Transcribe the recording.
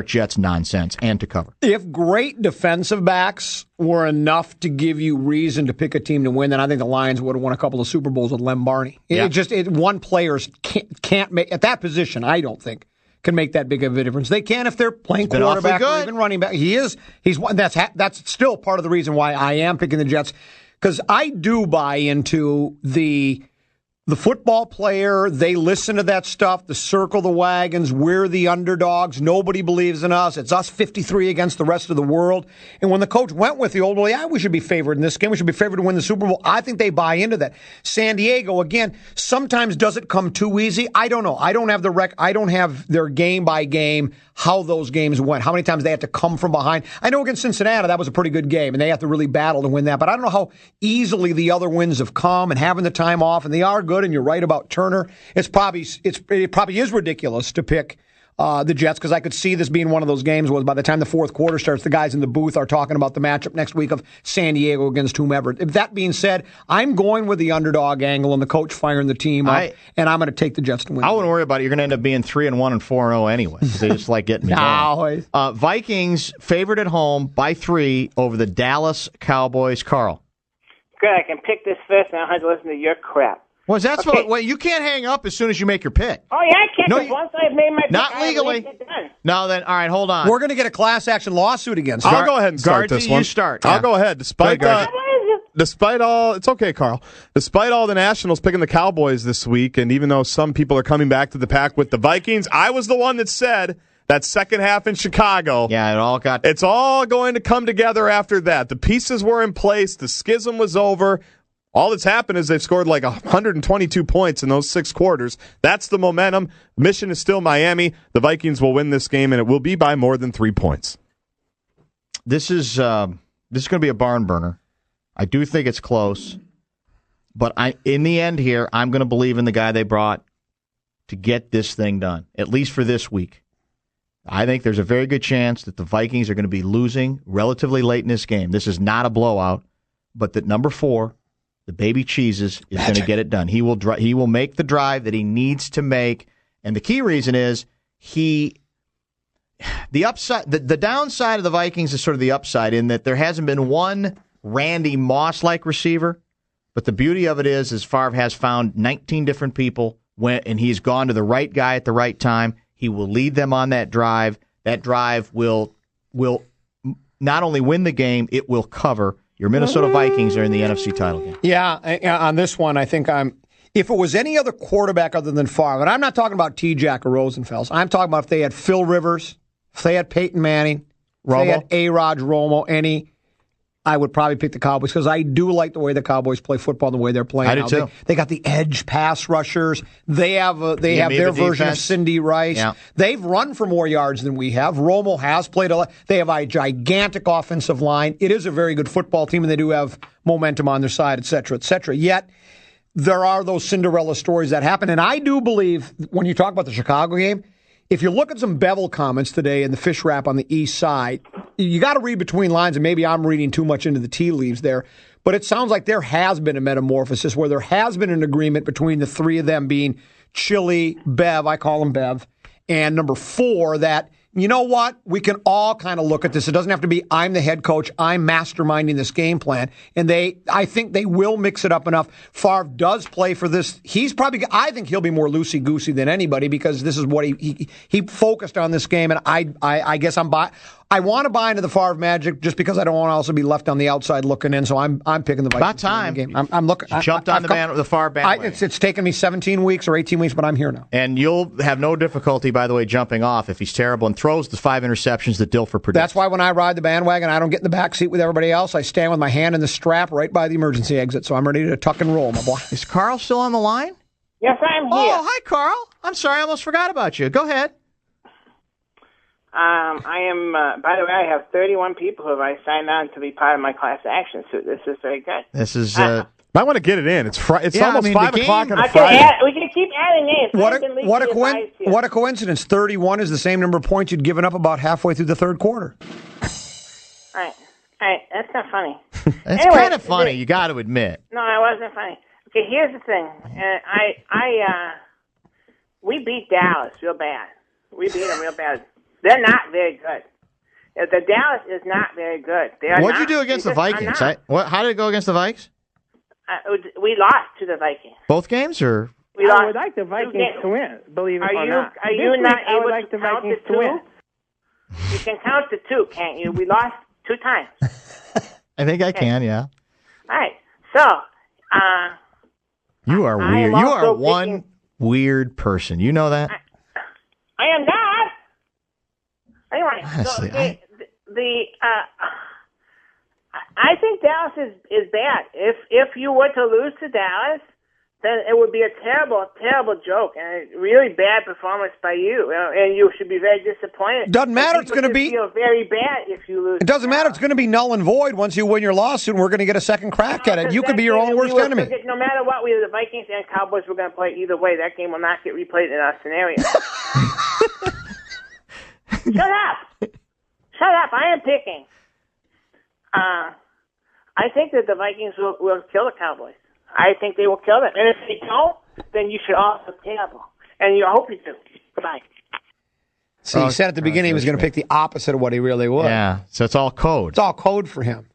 Jets nonsense and to cover. If great defensive backs were enough to give you reason to pick a team to win, then I think the Lions would have won a couple of Super Bowls with Lem Barney. Yeah. One player can't make, at that position, I don't think, can make that big of a difference. They can if they're playing quarterback or even running back. He's that's still part of the reason why I am picking the Jets, because I do buy into the football player. They listen to that stuff, the circle the wagons, we're the underdogs, nobody believes in us, it's us 53 against the rest of the world. And when the coach went with the old, well, yeah, we should be favored in this game, we should be favored to win the Super Bowl, I think they buy into that. San Diego, again, sometimes does it come too easy? I don't know. I don't have I don't have their game by game, how those games went, how many times they had to come from behind. I know against Cincinnati, that was a pretty good game, and they have to really battle to win that, but I don't know how easily the other wins have come and having the time off, and they are good. And you're right about Turner. It probably is ridiculous to pick the Jets, because I could see this being one of those games where by the time the fourth quarter starts, the guys in the booth are talking about the matchup next week of San Diego against whomever. If that being said, I'm going with the underdog angle and the coach firing the team up, and I'm going to take the Jets to win. I wouldn't worry about it. You're going to end up being 3-1 and 4-0 anyway. They just like getting me going. Vikings favored at home by 3 over the Dallas Cowboys. Carl. Good. I can pick this first, and I don't have to listen to your crap. Well, that's okay. Well, you can't hang up as soon as you make your pick. Oh, yeah, I can't. No, once I've made my pick, not legally. No, then, all right, hold on. We're going to get a class action lawsuit against I'll go ahead and start this one. You start. I'll go ahead. Despite all, it's okay, Carl. Despite all the Nationals picking the Cowboys this week, and even though some people are coming back to the pack with the Vikings, I was the one that said that second half in Chicago. Yeah, it's all going to come together after that. The pieces were in place. The schism was over. All that's happened is they've scored like 122 points in those 6 quarters. That's the momentum. Mission is still Miami. The Vikings will win this game, and it will be by more than 3 points. This is going to be a barn burner. I do think it's close, but in the end here, I'm going to believe in the guy they brought to get this thing done, at least for this week. I think there's a very good chance that the Vikings are going to be losing relatively late in this game. This is not a blowout, but that number 4, the baby cheeses, is going to get it done. He will make the drive that he needs to make, and the key reason is the downside of the Vikings is sort of the upside in that there hasn't been one Randy Moss-like receiver, but the beauty of it is Favre has found 19 different people, and he's gone to the right guy at the right time. He will lead them on that drive. That drive will not only win the game, it will cover. Your Minnesota Vikings are in the NFC title game. Yeah, on this one, I think if it was any other quarterback other than Favre, and I'm not talking about T-Jack or Rosenfels, I'm talking about if they had Phil Rivers, if they had Peyton Manning, if they had A-Rod, Romo, I would probably pick the Cowboys, because I do like the way the Cowboys play football and the way they're playing. I do too. They got the edge pass rushers. They have their version of Cindy Rice. Yeah. They've run for more yards than we have. Romo has played a lot. They have a gigantic offensive line. It is a very good football team, and they do have momentum on their side, et cetera, et cetera. Yet, there are those Cinderella stories that happen. And I do believe, when you talk about the Chicago game, if you look at some Bevel comments today in the fish wrap on the east side, you got to read between lines, and maybe I'm reading too much into the tea leaves there, but it sounds like there has been a metamorphosis where there has been an agreement between the three of them being Chili, Bev, I call him Bev, and number 4, that, you know what, we can all kind of look at this. It doesn't have to be I'm the head coach, I'm masterminding this game plan. And I think they will mix it up enough. Favre does play for this. I think he'll be more loosey-goosey than anybody, because this is what he focused on this game. And I guess I want to buy into the Favre magic just because I don't want to also be left on the outside looking in. So I'm picking the Vikings. About time. Game. I'm looking. Jumped on the Favre bandwagon. It's taken me 17 weeks or 18 weeks, but I'm here now. And you'll have no difficulty, by the way, jumping off if he's terrible and throws the 5 interceptions that Dilfer predicts. That's why when I ride the bandwagon, I don't get in the back seat with everybody else. I stand with my hand in the strap right by the emergency exit. So I'm ready to tuck and roll, my boy. Is Carl still on the line? Yes, I'm here. Oh, hi, Carl. I'm sorry, I almost forgot about you. Go ahead. I am, by the way, I have 31 people who have signed on to be part of my class action suit. This is very good. This is... Might want to get it in. It's almost 5 o'clock on a Okay, Friday. we can keep adding names. What a coincidence. 31 is the same number of points you'd given up about halfway through the third quarter. All right. That's not funny. It's kind of funny, you got to admit. No, it wasn't funny. Okay, here's the thing. We beat Dallas real bad. We beat them real bad. They're not very good. The Dallas is not very good. What did you do against the Vikings? How did it go against the Vikes? We lost to the Vikings. Both games, or? I would like the Vikings to win, believe it or not. Are you not able to count Vikings to win? You can count to 2, can't you? We lost 2 times. I think I can, yeah. All right. So, you are weird. You are one weird person. You know that? I am not. Anyway, honestly, I think Dallas is bad. If you were to lose to Dallas, then it would be a terrible, terrible joke and a really bad performance by you. And you should be very disappointed. Doesn't matter. It's going to be feel very bad if you lose. It doesn't matter. It's going to be null and void once you win your lawsuit, and we're going to get a second crack at it. You could be your own worst enemy. No matter what, the Vikings and Cowboys were going to play either way. That game will not get replayed in our scenario. Shut up. Shut up. I am picking. I think that the Vikings will kill the Cowboys. I think they will kill them. And if they don't, then you should also gamble. And I hope you do. Goodbye. See, he said at the beginning he was going to pick the opposite of what he really was. Yeah, so it's all code. It's all code for him.